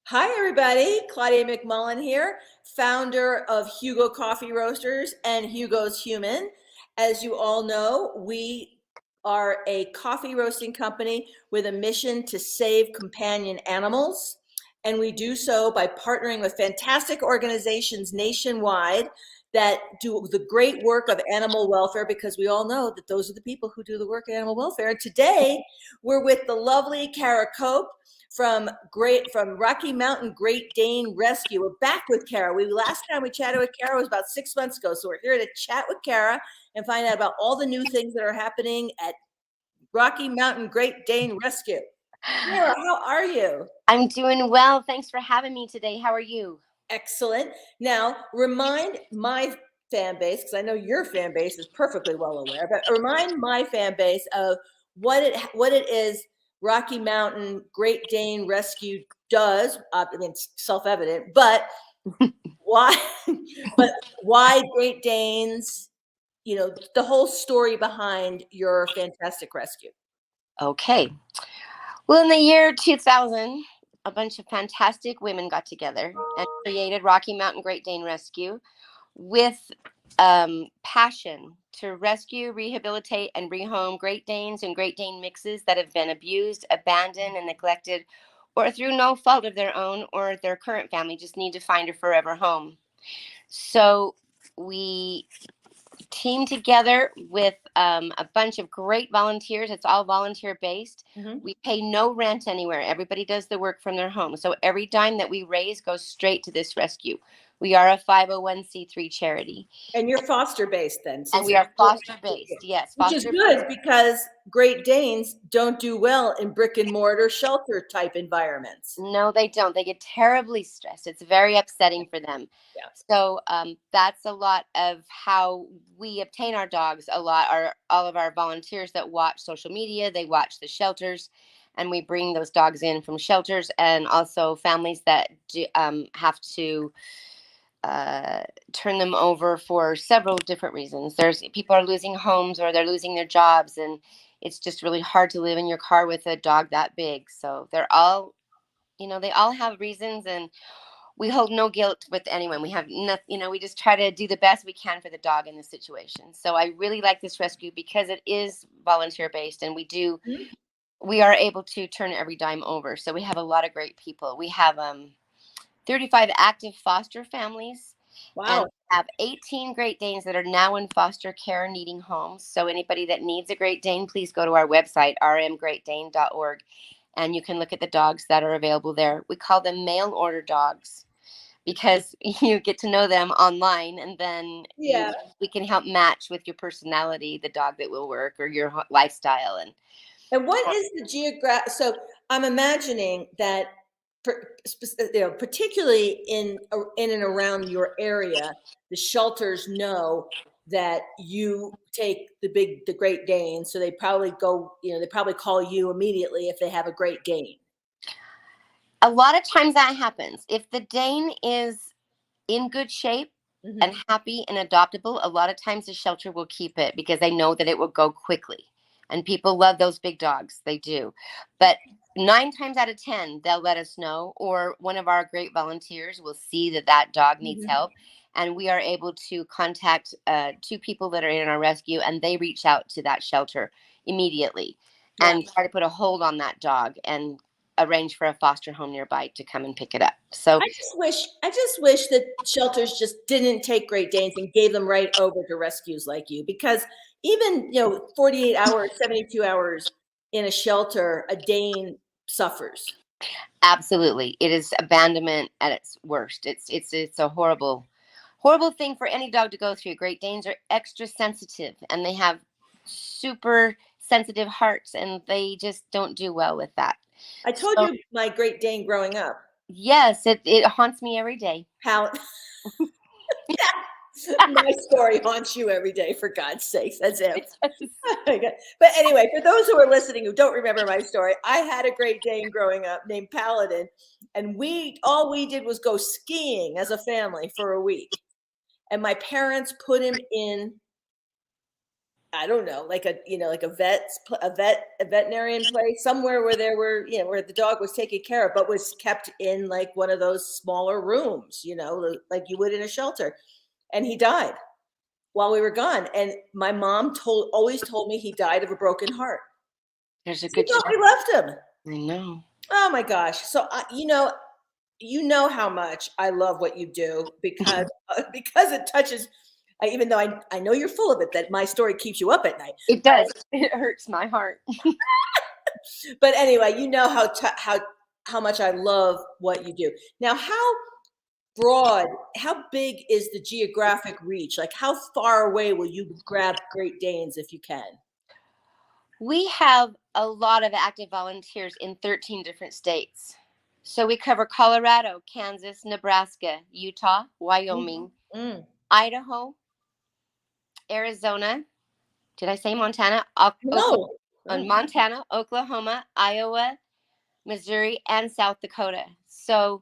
Hi, everybody. Claudia McMullen here, founder of Hugo Coffee Roasters and Hugo's Human. As you all know, we are a coffee roasting company with a mission to save companion animals. And we do so by partnering with fantastic organizations nationwide that do the great work of animal welfare, because we all know that those are the people who do the work of animal welfare. And today, we're with the lovely Kara Cope from Rocky Mountain Great Dane Rescue. We're back with Kara. Last time we chatted with Kara was about 6 months ago. So we're here to chat with Kara and find out about all the new things that are happening at Rocky Mountain Great Dane Rescue. Kara, how are you? I'm doing well. Thanks for having me today. How are you? Excellent. Now, remind my fan base, because I know your fan base is perfectly well aware, but remind my fan base of what it is Rocky Mountain Great Dane Rescue does. I mean, it's self-evident, but why? But why Great Danes? You know, the whole story behind your fantastic rescue. Okay. Well, in the year 2000, a bunch of fantastic women got together and created Rocky Mountain Great Dane Rescue with passion to rescue, rehabilitate, and rehome Great Danes and Great Dane mixes that have been abused, abandoned, and neglected, or through no fault of their own or their current family just need to find a forever home. So we team together with a bunch of great volunteers. It's all volunteer based. Mm-hmm. We pay no rent anywhere. Everybody does the work from their home. So every dime that we raise goes straight to this rescue. We are a 501c3 charity. And you're foster based then? And we are foster based, yes. Which is good because Great Danes don't do well in brick and mortar shelter type environments. No, they don't. They get terribly stressed. It's very upsetting for them. Yeah. So that's a lot of how we obtain our dogs. A lot are all of our volunteers that watch social media. They watch the shelters, and we bring those dogs in from shelters, and also families that have to turn them over for several different reasons. There's people are losing homes or they're losing their jobs, and it's just really hard to live in your car with a dog that big. So they're all, they all have reasons, and we hold no guilt with anyone. We have nothing, we just try to do the best we can for the dog in this situation. So I really like this rescue because it is volunteer based, and we are able to turn every dime over. So we have a lot of great people. We have 35 active foster families. Wow. And have 18 Great Danes that are now in foster care needing homes. So anybody that needs a Great Dane, please go to our website, rmgreatdane.org, and you can look at the dogs that are available there. We call them mail order dogs because you get to know them online, and then we can help match with your personality the dog that will work, or your lifestyle. And what is the geographic? So I'm imagining that, particularly in and around your area, the shelters know that you take the Great Dane, so they probably they probably call you immediately if they have a Great Dane. A lot of times that happens. If the Dane is in good shape and happy and adoptable, a lot of times the shelter will keep it because they know that it will go quickly. And people love those big dogs. They do. But 9 times out of 10, they'll let us know, or one of our great volunteers will see that dog needs help. And we are able to contact 2 people that are in our rescue, and they reach out to that shelter immediately and try to put a hold on that dog and arrange for a foster home nearby to come and pick it up. So I just wish that shelters just didn't take Great Danes and gave them right over to rescues like you, because even 48 hours, 72 hours in a shelter, a Dane suffers. Absolutely, it is abandonment at its worst. It's a horrible thing for any dog to go through. Great Danes are extra sensitive, and they have super sensitive hearts, and they just don't do well with that. I told you my Great Dane growing up. Yes, it haunts me every day. How my story haunts you every day, for God's sakes. That's it. But anyway, for those who are listening who don't remember my story, I had a Great Dane growing up named Paladin, and all we did was go skiing as a family for a week. And my parents put him in I don't know, like a, like a veterinarian place somewhere where there were, where the dog was taken care of, but was kept in like one of those smaller rooms, like you would in a shelter. And he died while we were gone. And my mom always told me he died of a broken heart. There's a She good thought shot. we left him. I know. Oh my gosh. So, you know how much I love what you do because it touches, even though I know you're full of it, that my story keeps you up at night. It does. It hurts my heart. But anyway, you know how much I love what you do. Now, how big is the geographic reach? Like, how far away will you grab Great Danes if you can? We have a lot of active volunteers in 13 different states. So we cover Colorado, Kansas, Nebraska, Utah, Wyoming, Idaho, Arizona. Did I say Montana? No. Montana, Oklahoma, Iowa, Missouri, and South Dakota. So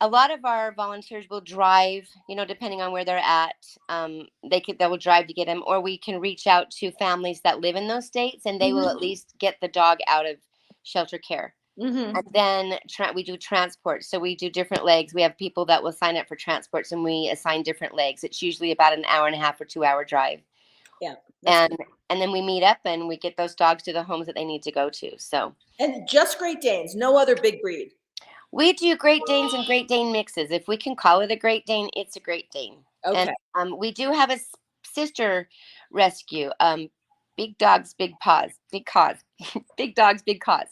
a lot of our volunteers will drive, depending on where they're at. They will drive to get them, or we can reach out to families that live in those states, and they will at least get the dog out of shelter care. And then we do transport. So we do different legs. We have people that will sign up for transports, and we assign different legs. It's usually about an hour and a half or 2-hour drive. Yeah. And then we meet up and we get those dogs to the homes that they need to go to. So. And just Great Danes, no other big breed. We do Great Danes and Great Dane mixes. If we can call it a Great Dane, it's a Great Dane. Okay. And we do have a sister rescue. Big dogs, big paws, big cause. Big dogs, big cause.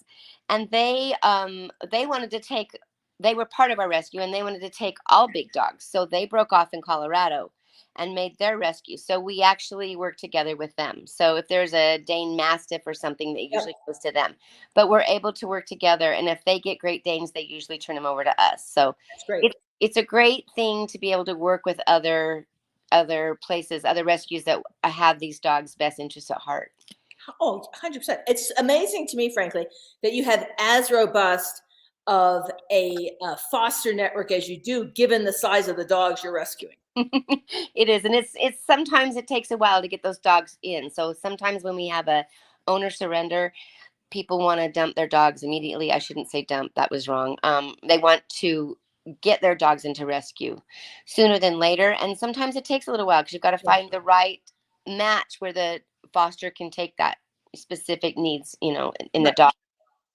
And they wanted to take. They were part of our rescue, and they wanted to take all big dogs. So they broke off in Colorado and made their rescue. So we actually work together with them. So if there's a Dane Mastiff or something, that usually goes to them. But we're able to work together. And if they get Great Danes, they usually turn them over to us. So that's great. It's a great thing to be able to work with other places, other rescues that have these dogs' best interests at heart. Oh, 100%. It's amazing to me, frankly, that you have as robust of a foster network as you do, given the size of the dogs you're rescuing. It is, and it's sometimes it takes a while to get those dogs in. So sometimes when we have a owner surrender, people want to dump their dogs immediately. I shouldn't say dump, that was wrong. They want to get their dogs into rescue sooner than later, and sometimes it takes a little while because you've got to find the right match where the foster can take that specific needs, in the dog.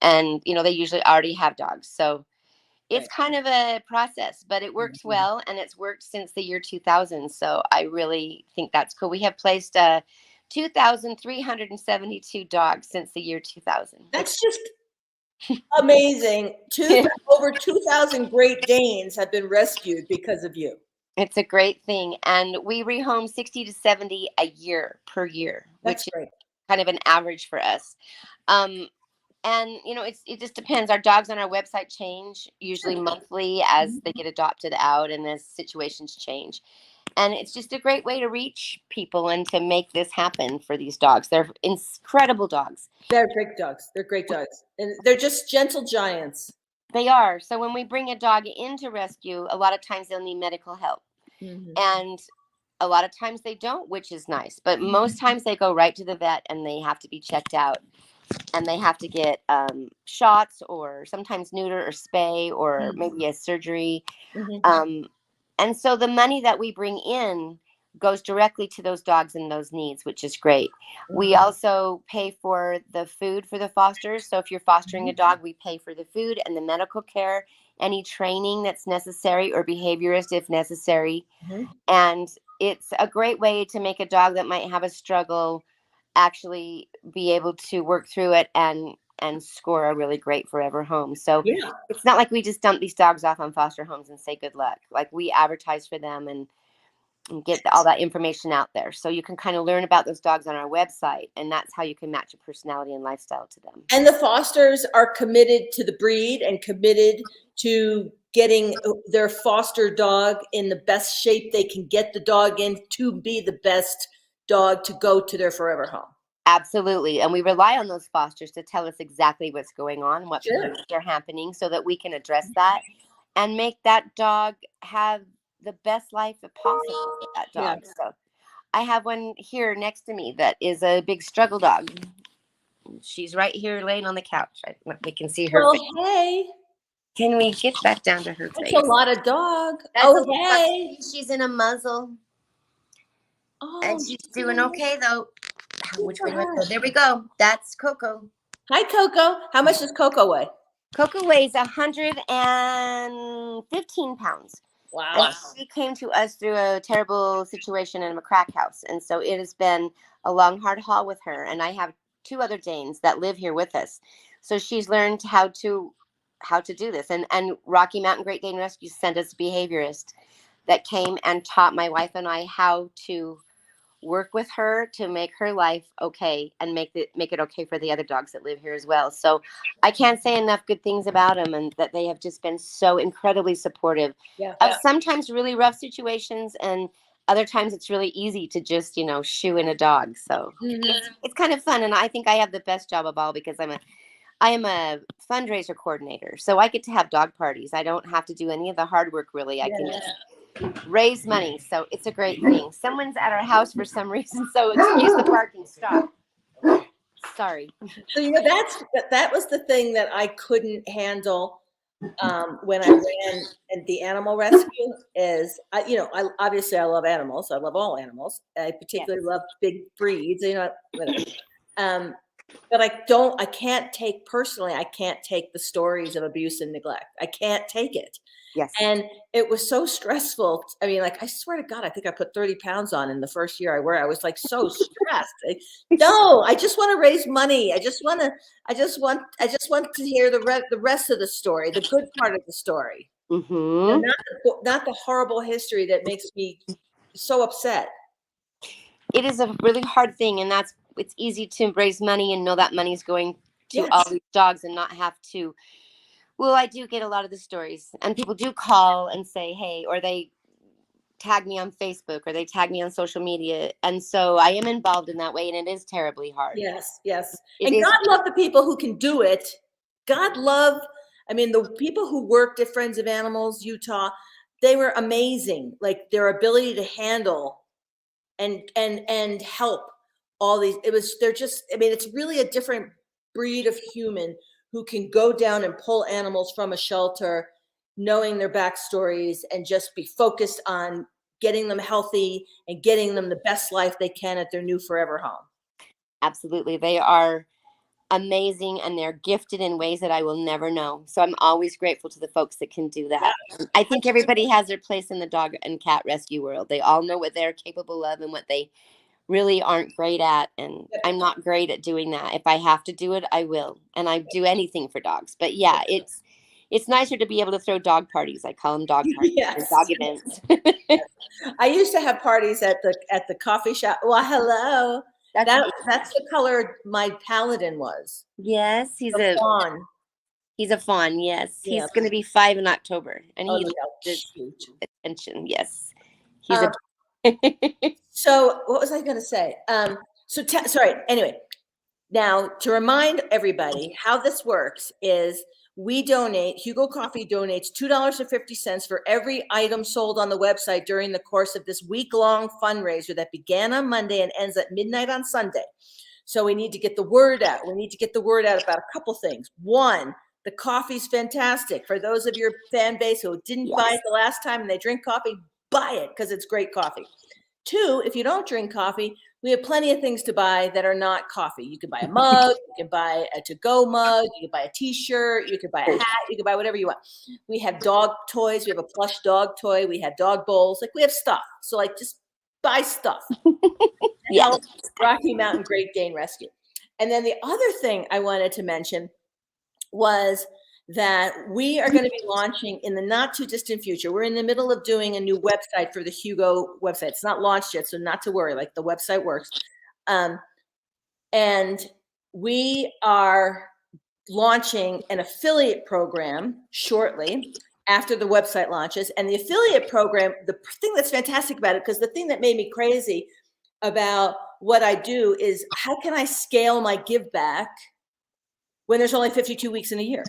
And they usually already have dogs, so it's kind of a process, but it works well, and it's worked since the year 2000. So I really think that's cool. We have placed 2,372 dogs since the year 2000. That's just amazing. Over 2,000 Great Danes have been rescued because of you. It's a great thing. And we rehome 60 to 70 a year per year, That's which great. is kind of an average for us. And it just depends. Our dogs on our website change usually monthly as they get adopted out and as situations change. And it's just a great way to reach people and to make this happen for these dogs. They're incredible dogs. They're great dogs. They're great dogs. And they're just gentle giants. They are. So when we bring a dog into rescue, a lot of times they'll need medical help. And a lot of times they don't, which is nice. But most times they go right to the vet and they have to be checked out. And they have to get shots, or sometimes neuter or spay, or maybe a surgery. And so the money that we bring in goes directly to those dogs and those needs, which is great. We also pay for the food for the fosters. So if you're fostering a dog, we pay for the food and the medical care, any training that's necessary, or behaviorist if necessary. And it's a great way to make a dog that might have a struggle actually be able to work through it and score a really great forever home. So it's not like we just dump these dogs off on foster homes and say good luck. Like, we advertise for them and get all that information out there. So you can kind of learn about those dogs on our website, and that's how you can match your personality and lifestyle to them. And the fosters are committed to the breed and committed to getting their foster dog in the best shape they can get the dog in to be the best dog to go to their forever home. Absolutely. And we rely on those fosters to tell us exactly what's going on, what things are happening, so that we can address that and make that dog have the best life possible for that dog. So I have one here next to me that is a big struggle dog. She's right here laying on the couch. We can see her Well, face. hey, Can we get back down to her that's face? a lot of dog. That's Oh, a lot. hey. She's in a muzzle. Oh, And she's doing okay, though. good Which for way do I her. go? There we go. That's Coco. Hi, Coco. How much does Coco weigh? Coco weighs 115 pounds. Wow. And she came to us through a terrible situation in a crack house. And so it has been a long, hard haul with her. And I have 2 other Danes that live here with us. So she's learned how to do this. And Rocky Mountain Great Dane Rescue sent us a behaviorist that came and taught my wife and I how to work with her to make her life okay and make it okay for the other dogs that live here as well. So I can't say enough good things about them, and that they have just been so incredibly supportive of sometimes really rough situations, and other times it's really easy to just, shoe in a dog. So it's kind of fun. And I think I have the best job of all, because I am a fundraiser coordinator. So I get to have dog parties. I don't have to do any of the hard work, really. I can just raise money. So it's a great thing. Someone's at our house for some reason, so excuse the parking stop. Sorry. So that was the thing that I couldn't handle when I ran the animal rescue. Is I obviously I love animals. I love all animals. I particularly love big breeds. Whatever. But I can't take the stories of abuse and neglect. I can't take it. Yes. And it was so stressful. I mean, I swear to God, I think I put 30 pounds on in the first year I wore. I was so stressed. No, I just want to raise money. I just want to hear the rest of the story, the good part of the story. Mm-hmm. Not the horrible history that makes me so upset. It is a really hard thing, and it's easy to raise money and know that money's going to all these dogs and not have to. Well, I do get a lot of the stories, and people do call and say, hey, or they tag me on Facebook, or they tag me on social media. And so I am involved in that way, and it is terribly hard. Yes. And God love the people who can do it. The people who worked at Friends of Animals Utah, they were amazing. Like their ability to handle and help all these. It's really a different breed of human who can go down and pull animals from a shelter, knowing their backstories, and just be focused on getting them healthy and getting them the best life they can at their new forever home. Absolutely. They are amazing, and they're gifted in ways that I will never know. So I'm always grateful to the folks that can do that. Yeah. I think everybody has their place in the dog and cat rescue world. They all know what they're capable of and what they really aren't great at. And I'm not great at doing that. If I have to do it, I will. And I do anything for dogs. But yeah, it's nicer to be able to throw dog parties. I call them dog parties. Yes. Dog events. I used to have parties at the coffee shop. Well, hello. That's the color my paladin was. Yes, he's a fawn. He's a fawn. Yes, he's going to be 5 in October, and he loves attention. Yes, he's a. So what was I going to say? Sorry. Anyway, now to remind everybody how this works is we donate. Hugo Coffee donates $2.50 for every item sold on the website during the course of this week-long fundraiser that began on Monday and ends at midnight on Sunday. So we need to get the word out. We need to get the word out about a couple things. One, the coffee's fantastic. For those of your fan base who didn't buy it the last time and they drink coffee, buy it because it's great coffee. Two, if you don't drink coffee, we have plenty of things to buy that are not coffee. You can buy a mug, you can buy a to-go mug, you can buy a t-shirt, you can buy a hat, you can buy whatever you want. We have dog toys. We have a plush dog toy. We have dog bowls. We have stuff. So just buy stuff. Help Rocky Mountain Great Dane Rescue. And then the other thing I wanted to mention was that we are going to be launching in the not too distant future. We're in the middle of doing a new website for the Hugo website. It's not launched yet, so not to worry. The website works. And we are launching an affiliate program shortly after the website launches. And the affiliate program, the thing that's fantastic about it, because the thing that made me crazy about what I do is how can I scale my give back when there's only 52 weeks in a year?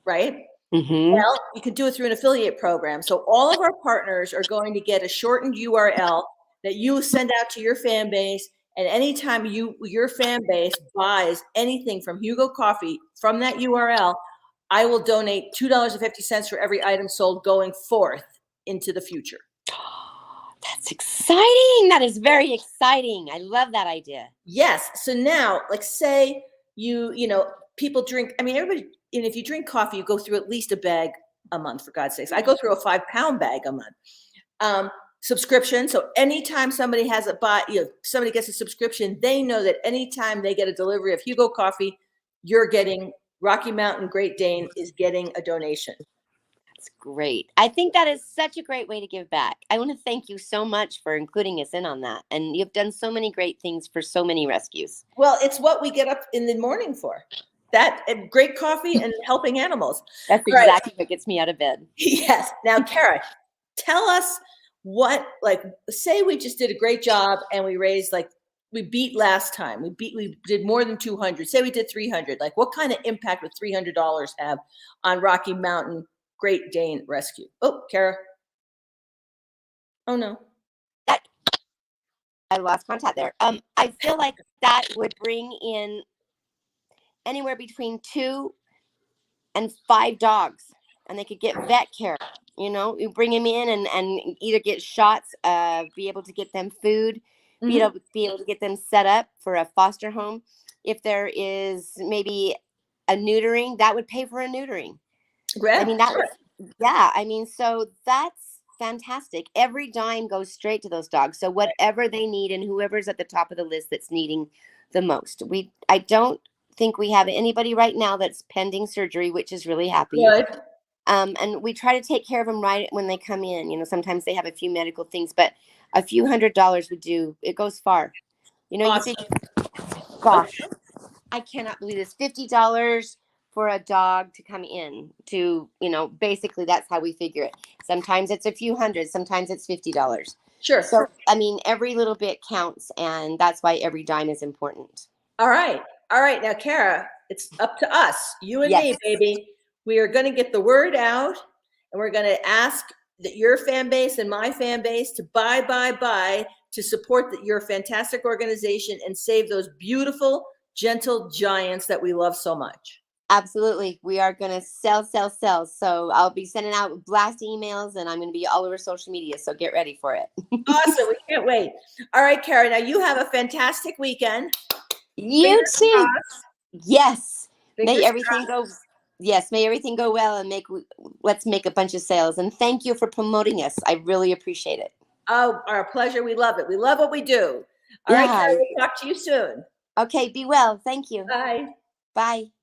Right? Mm-hmm. Well, you can do it through an affiliate program. So all of our partners are going to get a shortened URL that you send out to your fan base. And anytime your fan base buys anything from Hugo Coffee from that URL, I will donate $2.50 for every item sold going forth into the future. That's exciting. That is very exciting. I love that idea. Yes. So now, like, say people drink. I mean, everybody. And if you drink coffee, you go through at least a bag a month. For God's sakes, I go through a 5-pound bag a month. Subscription. So anytime somebody has somebody gets a subscription, they know that anytime they get a delivery of Hugo Coffee, you're getting Rocky Mountain Great Dane is getting a donation. That's great. I think that is such a great way to give back. I want to thank you so much for including us in on that. And you've done so many great things for so many rescues. Well, it's what we get up in the morning for. That great coffee and helping animals. That's exactly what gets me out of bed. Yes. Now, Kara, tell us say we just did a great job and we raised, we beat last time. We did more than 200. Say we did 300. Like, what kind of impact would $300 have on Rocky Mountain Great Dane Rescue? Oh, Kara. Oh, no. I lost contact there. I feel like that would bring in anywhere between 2 and 5 dogs, and they could get vet care. You bring them in and either get shots, be able to get them food, be able to get them set up for a foster home. If there is maybe a neutering, that would pay for a neutering. Yeah, I mean, so that's fantastic. Every dime goes straight to those dogs. So whatever they need and whoever's at the top of the list that's needing the most. I don't think we have anybody right now that's pending surgery, which is really happy. Good. And we try to take care of them right when they come in. Sometimes they have a few medical things, but a few $100s would do. It goes far. Awesome. You think, gosh, I cannot believe this. $50 for a dog to come in to, basically that's how we figure it. Sometimes it's a few hundred, sometimes it's $50. Sure. So, I mean, every little bit counts, and that's why every dime is important. All right. Now, Kara, it's up to us, you and me, baby. We are going to get the word out, and we're going to ask your fan base and my fan base to buy to support your fantastic organization and save those beautiful, gentle giants that we love so much. Absolutely. We are going to sell. So I'll be sending out blast emails, and I'm going to be all over social media. So get ready for it. Awesome. We can't wait. All right, Kara, now you have a fantastic weekend. You too. Yes. May everything go well, and let's make a bunch of sales. And thank you for promoting us. I really appreciate it. Oh, our pleasure. We love it. We love what we do. All right, Kara, we'll talk to you soon. Okay, be well. Thank you. Bye. Bye.